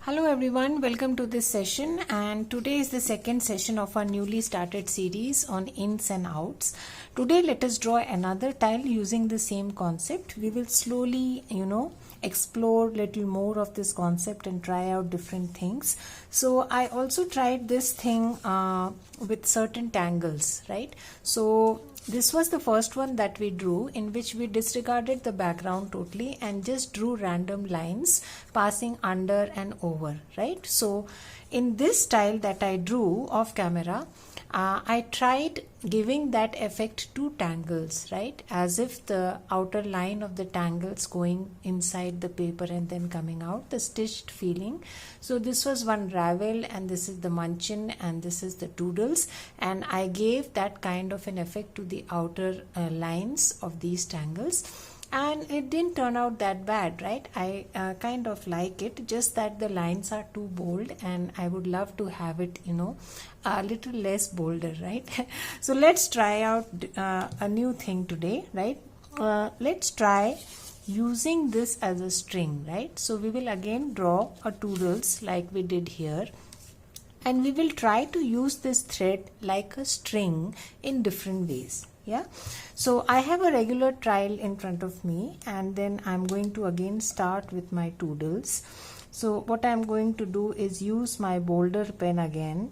Hello everyone, welcome to this session, and today is the second session of our newly started series on ins and outs. Today let us draw another tile using the same concept. We will slowly, explore little more of this concept and try out different things. So I also tried this thing with certain tangles, right? So this was the first one that we drew, in which we disregarded the background totally and just drew random lines passing under and over, right? So in this style that I drew off camera, I tried giving that effect to tangles, right? As if the outer line of the tangles going inside the paper and then coming out, the stitched feeling. So this was one ravel, and this is the munchin, and this is the doodles, and I gave that kind of an effect to the outer lines of these tangles. And it didn't turn out that bad, right? I kind of like it, just that the lines are too bold and I would love to have it, a little less bolder, right? So let's try out a new thing today, right? Let's try using this as a string, right? So we will again draw a doodles like we did here, and we will try to use this thread like a string in different ways. Yeah, so I have a regular tile in front of me, and then I'm going to again start with my doodles. So what I'm going to do is use my bolder pen again,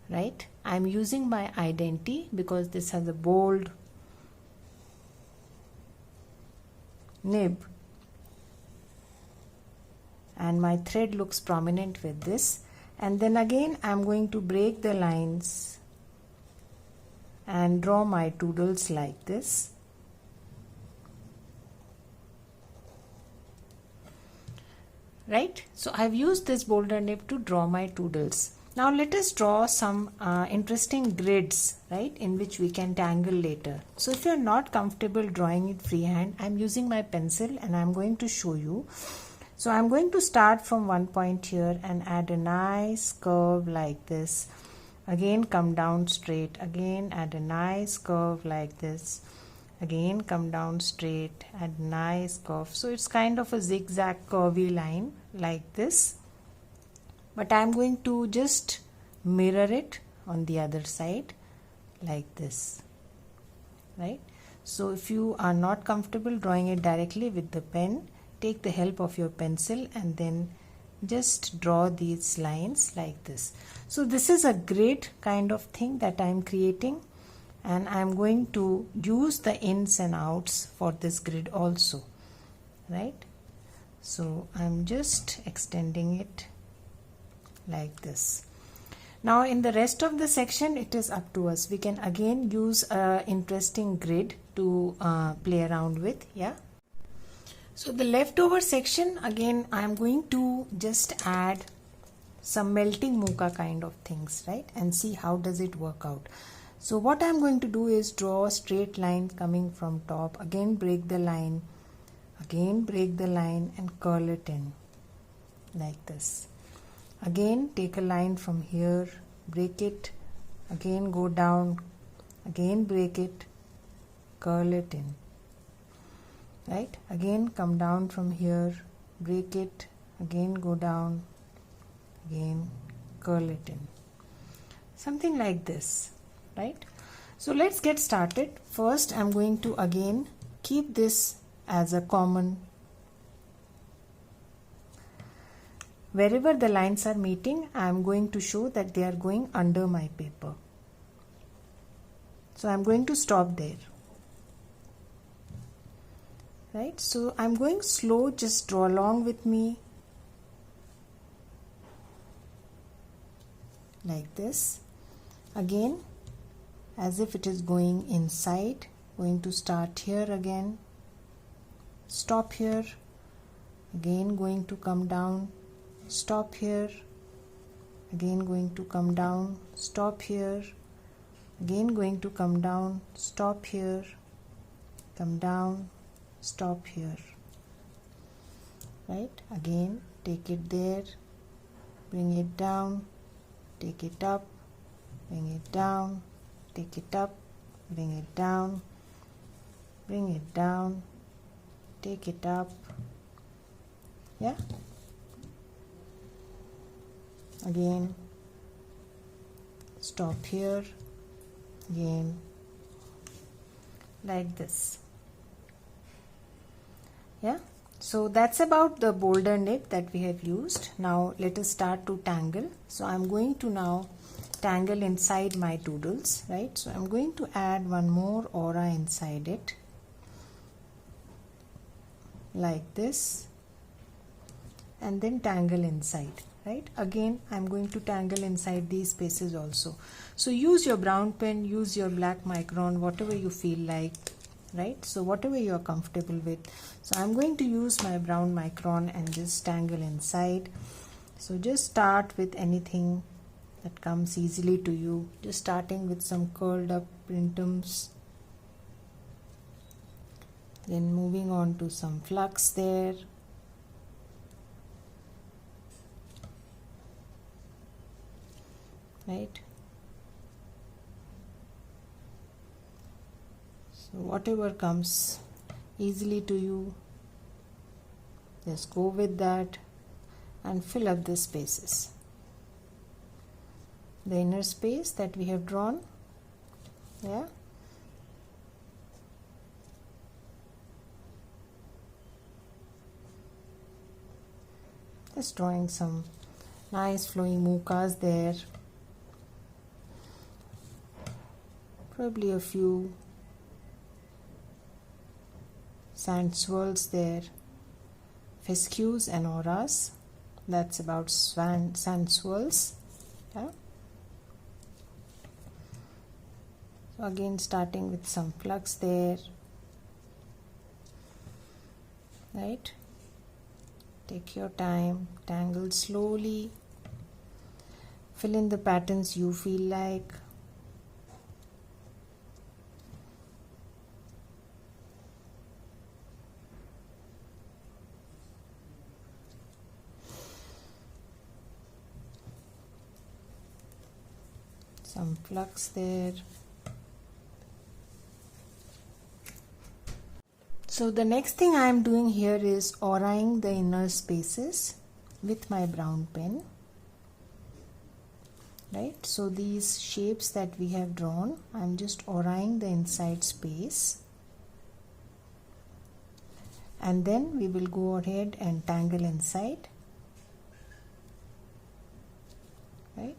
right? I'm using my Identity because this has a bold nib, and my thread looks prominent with this. And then again I'm going to break the lines and draw my doodles like this. Right? So I've used this bolder nib to draw my doodles. Now let us draw some interesting grids, right, in which we can tangle later. So if you're not comfortable drawing it freehand, I'm using my pencil and I'm going to show you. So I'm going to start from one point here and add a nice curve like this. Again come down straight, again add a nice curve like this, again come down straight, add nice curve. So it's kind of a zigzag curvy line like this, but I'm going to just mirror it on the other side like this, right? So if you are not comfortable drawing it directly with the pen, take the help of your pencil and then just draw these lines like this. So this is a grid kind of thing that I'm creating, and I'm going to use the ins and outs for this grid also, right? So I'm just extending it like this. Now in the rest of the section it is up to us. We can again use a interesting grid to play around with. Yeah. So the leftover section, again I'm going to just add some melting mocha kind of things, right, and see how does it work out. So what I'm going to do is draw a straight line coming from top, again break the line, again break the line and curl it in like this. Again take a line from here, break it, again go down, again break it, curl it in. Right, again come down from here, break it, again go down, again curl it in, something like this, right? So let's get started. First I'm going to again keep this as a common. Wherever the lines are meeting, I'm going to show that they are going under my paper. So I'm going to stop there. Right, so I'm going slow, just draw along with me like this. Again, as if it is going inside, going to start here again, stop here, again going to come down, stop here, again going to come down, stop here, again going to come down, stop here, come down, stop here, right? Again take it there, bring it down, take it up, bring it down, take it up, bring it down, bring it down, take it up. Yeah, again stop here, again like this. Yeah, so that's about the boulder nib that we have used. Now let us start to tangle. So I'm going to now tangle inside my doodles, right? So I'm going to add one more aura inside it, like this, and then tangle inside, right? Again I'm going to tangle inside these spaces also. So use your brown pen, use your black micron, whatever you feel like, right? So whatever you are comfortable with. So I'm going to use my brown micron and just tangle inside. So just start with anything that comes easily to you, just starting with some curled up printums, then moving on to some flux there, right? So whatever comes easily to you, just go with that and fill up the spaces, the inner space that we have drawn. Yeah, just drawing some nice flowing mukas there, probably a few sand swirls there, fescues and auras. That's about sand swirls. Yeah. So again starting with some flux there, right? Take your time, tangle slowly, fill in the patterns you feel like. Some flux there. So the next thing I am doing here is auraing the inner spaces with my brown pen, right? So these shapes that we have drawn, I am just auraing the inside space, and then we will go ahead and tangle inside, right?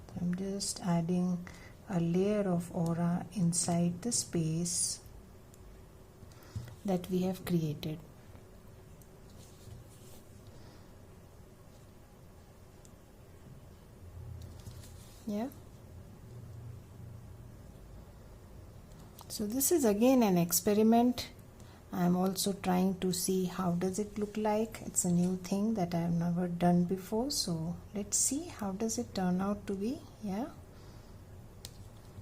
So I'm just adding a layer of aura inside the space that we have created. Yeah. So this is again an experiment. I am also trying to see how does it look like. It's a new thing that I have never done before. So let's see how does it turn out to be. Yeah.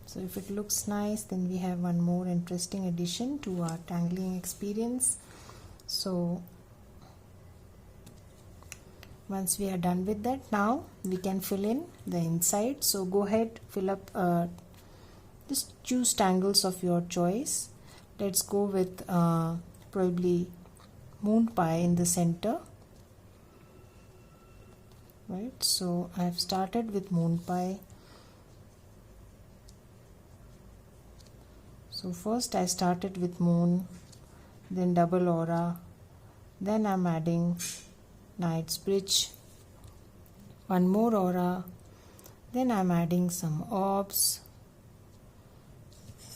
So if it looks nice, then we have one more interesting addition to our tangling experience. So once we are done with that, now we can fill in the inside. So go ahead, fill up, just choose tangles of your choice. Let's go with probably moon pie in the center, right? So I have started with moon pie. So first I started with moon, then double aura, then I'm adding knight's bridge, one more aura, then I'm adding some orbs.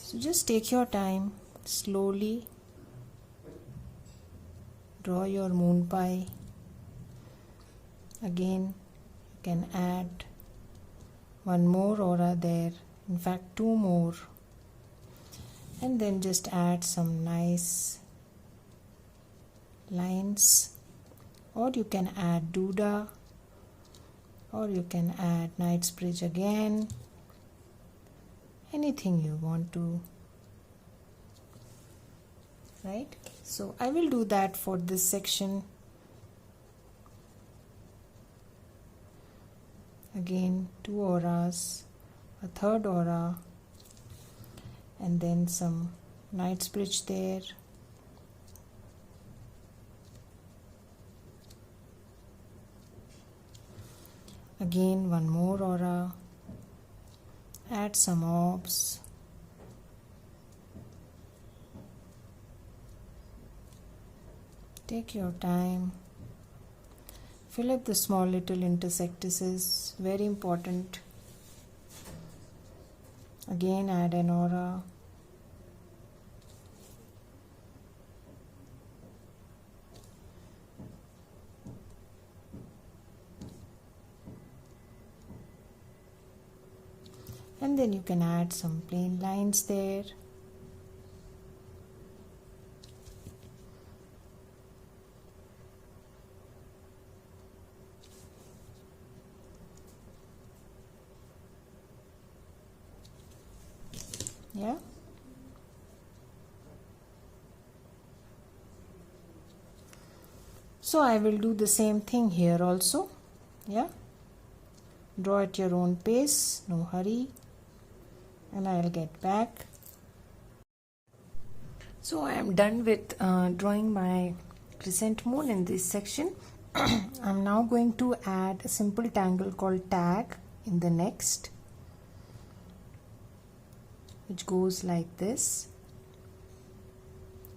So just take your time, slowly draw your moon pie. Again you can add one more aura there, in fact two more, and then just add some nice lines, or you can add Duda, or you can add knight's bridge again, anything you want to, right? So I will do that for this section. Again two auras, a third aura, and then some knight's bridge there, Again one more aura, add some orbs. Take your time, fill up the small little intersectices, very important. Again add an aura. And then you can add some plain lines there. Yeah. So I will do the same thing here also. Yeah. Draw at your own pace, no hurry. And I'll get back. So I am done with drawing my crescent moon in this section. I'm now going to add a simple tangle called tag in the next, which goes like this,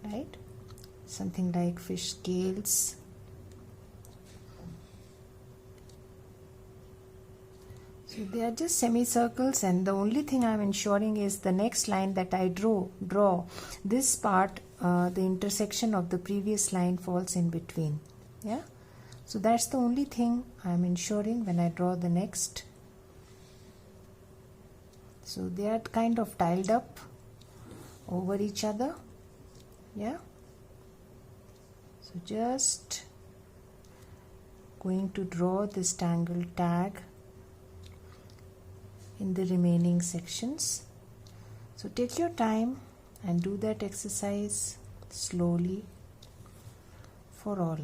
right? Something like fish scales. So they are just semicircles, and the only thing I'm ensuring is the next line that I draw this part, the intersection of the previous line falls in between. Yeah. So that's the only thing I'm ensuring when I draw the next. So they are kind of tiled up over each other. Yeah. So just going to draw this tangle tag in the remaining sections. So take your time and do that exercise slowly for all.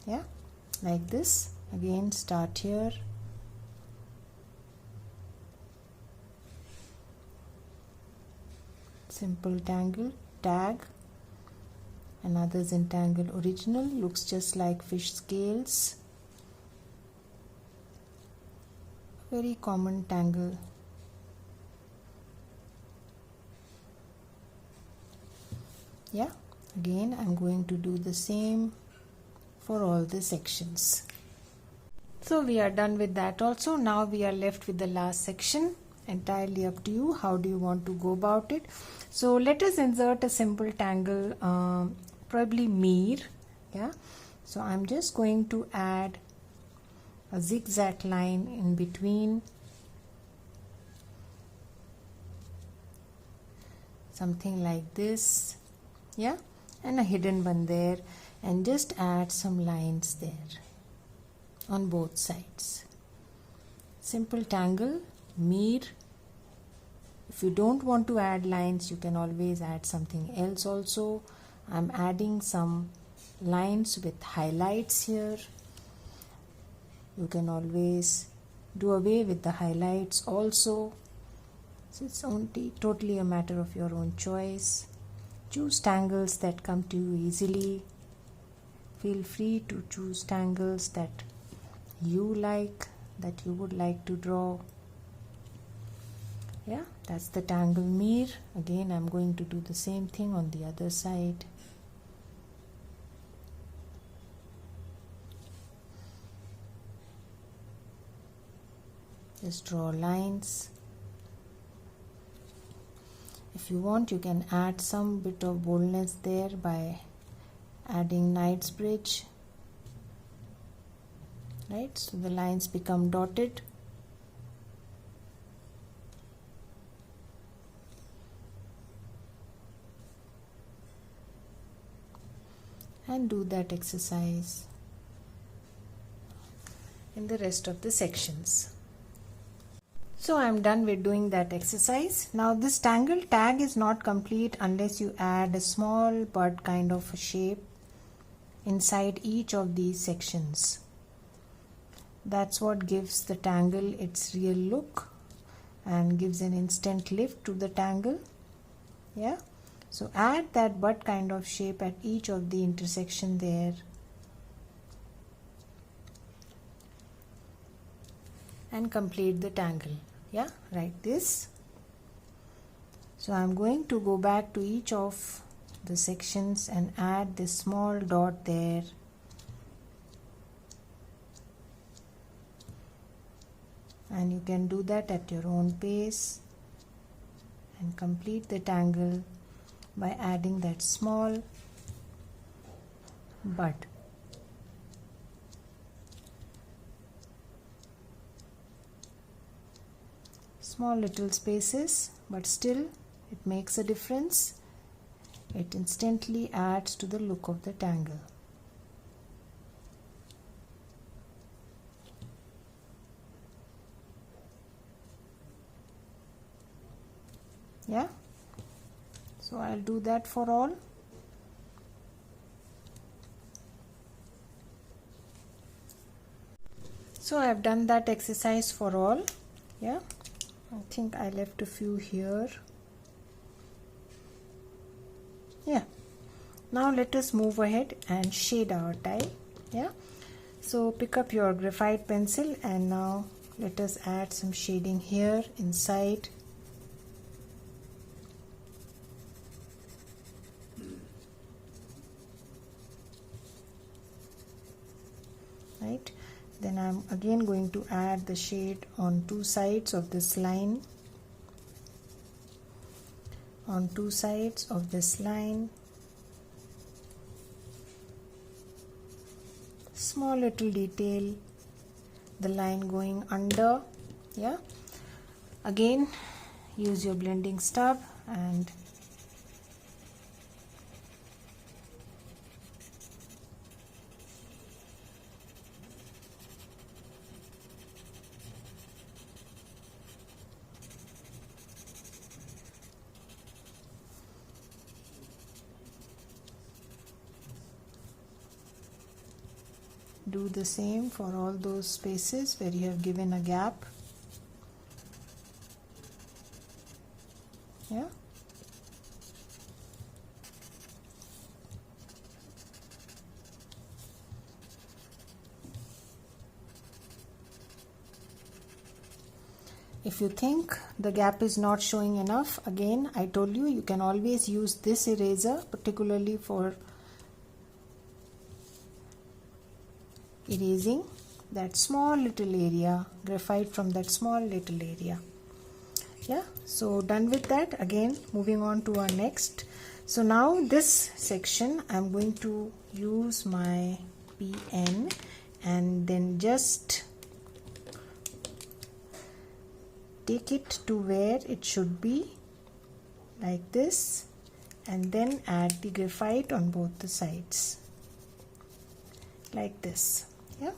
Yeah, like this. Again, start here. Simple tangle tag. Another Zentangle original, looks just like fish scales. Very common tangle. Yeah, again I'm going to do the same for all the sections. So we are done with that also. Now we are left with the last section. Entirely up to you. How do you want to go about it? So let us insert a simple tangle, probably mirror. Yeah. So I'm just going to add a zigzag line in between, something like this. Yeah, and a hidden one there, and just add some lines there on both sides. Simple tangle, mirror. If you don't want to add lines, you can always add something else also. I'm adding some lines with highlights here. You can always do away with the highlights also. So it's only totally a matter of your own choice. Choose tangles that come to you easily. Feel free to choose tangles that you like, that you would like to draw. Yeah, that's the tangle mirror. Again, I'm going to do the same thing on the other side. Just draw lines. If you want, you can add some bit of boldness there by adding Knightsbridge. Right, so the lines become dotted. And do that exercise in the rest of the sections. So I'm done with doing that exercise. Now this tangle tag is not complete unless you add a small bud kind of a shape inside each of these sections. That's what gives the tangle its real look and gives an instant lift to the tangle. Yeah. So add that bud kind of shape at each of the intersection there. And complete the tangle. Yeah, like this. So I'm going to go back to each of the sections and add this small dot there. And you can do that at your own pace and complete the tangle by adding that small bud. Small little spaces, but still it makes a difference. It instantly adds to the look of the tangle. Yeah, so I'll do that for all. So I've done that exercise for all. Yeah, I think I left a few here. Yeah, now let us move ahead and shade our tile. Yeah, so pick up your graphite pencil and now let us add some shading here inside. Right, then I'm again going to add the shade on two sides of this line. On two sides of this line. Small little detail, the line going under. Yeah, again use your blending stub and do the same for all those spaces where you have given a gap. Yeah, if you think the gap is not showing enough, again I told you, you can always use this eraser, particularly for erasing that small little area, graphite from that small little area. Yeah, so done with that. Again moving on to our next. So now this section I'm going to use my pen and then just take it to where it should be, like this, and then add the graphite on both the sides, like this. Yeah,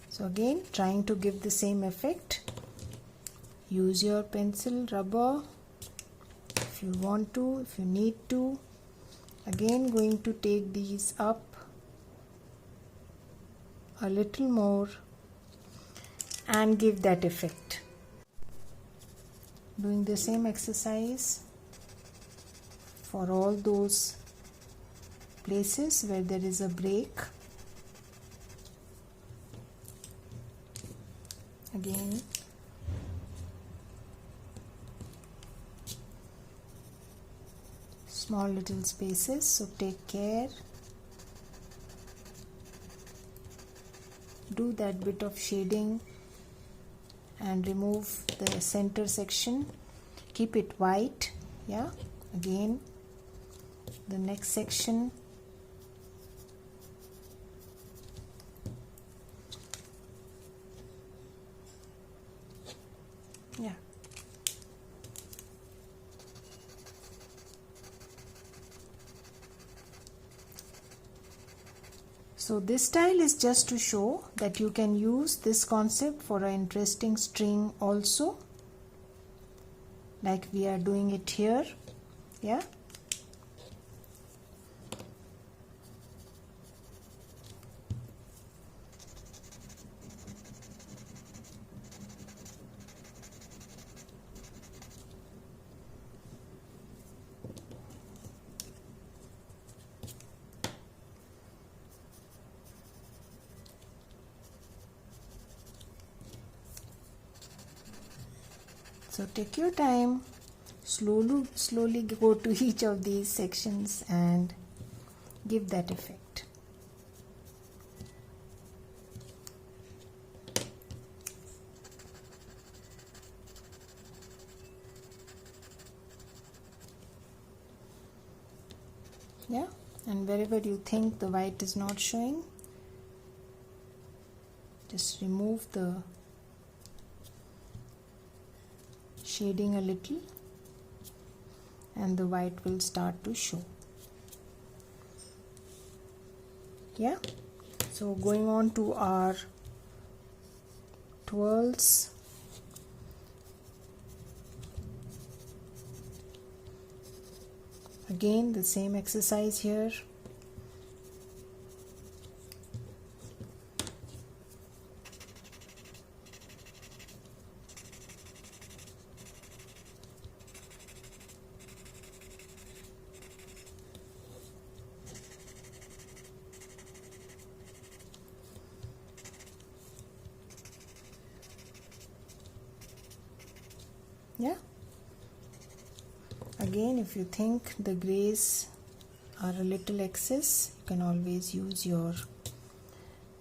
so again trying to give the same effect. Use your pencil rubber if you want to, if you need to. Again going to take these up a little more and give that effect. Doing the same exercise for all those places where there is a break. Again small little spaces, so take care. Do that bit of shading and remove the center section. Keep it white. Yeah, again the next section. Yeah, so this tile is just to show that you can use this concept for an interesting string also, like we are doing it here. Yeah, So take your time, slowly go to each of these sections and give that effect. Yeah, and wherever you think the white is not showing, just remove the shading a little and the white will start to show. Yeah, so going on to our twirls. Again the same exercise here. Yeah, again if you think the grays are a little excess, you can always use your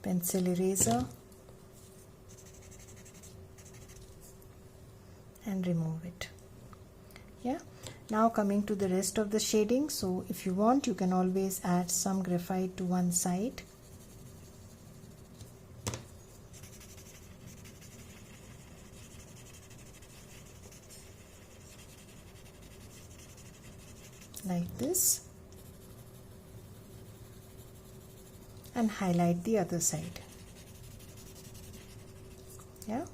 pencil eraser and remove it. Yeah, now coming to the rest of the shading. So if you want, you can always add some graphite to one side. Like this, and highlight the other side. Yeah,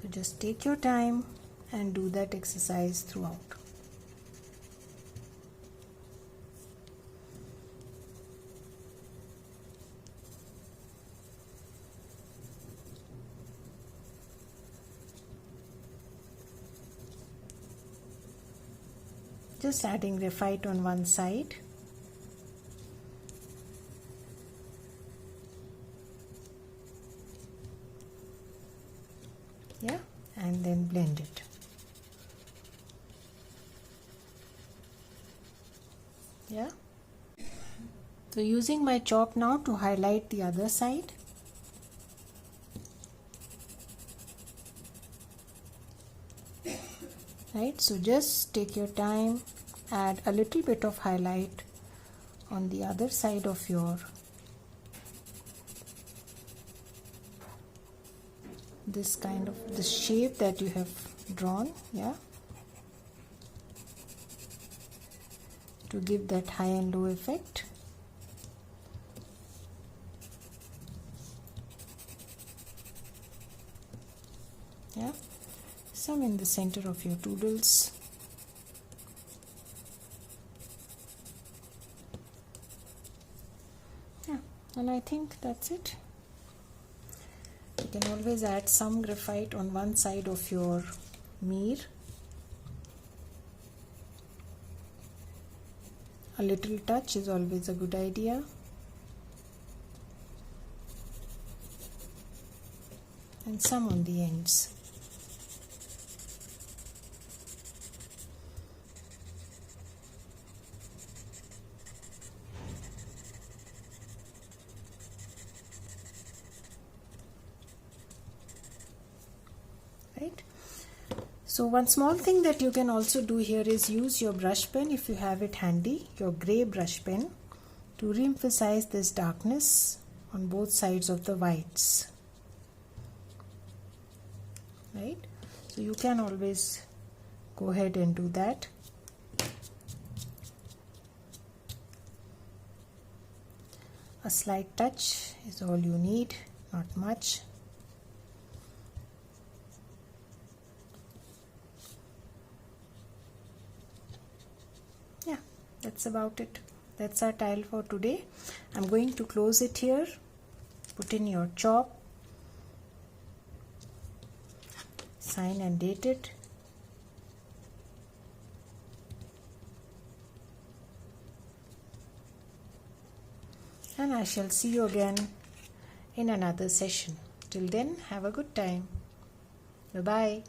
so just take your time and do that exercise throughout. Just adding graphite on one side. Yeah, and then blend it. Yeah, so using my chalk now to highlight the other side. Right, so just take your time, add a little bit of highlight on the other side of your this kind of the shape that you have drawn. Yeah, to give that high and low effect. Yeah, some in the center of your doodles. Yeah, and I think that's it. You can always add some graphite on one side of your mirror. A little touch is always a good idea. And some on the ends. Right? So one small thing that you can also do here is use your brush pen, if you have it handy, your gray brush pen, to re-emphasize this darkness on both sides of the whites. Right? So you can always go ahead and do that. A slight touch is all you need, not much. Yeah, that's about it. That's our tile for today. I'm going to close it here. Put in your chalk, sign and date it. and I shall see you again in another session. Till then, have a good time. Bye bye.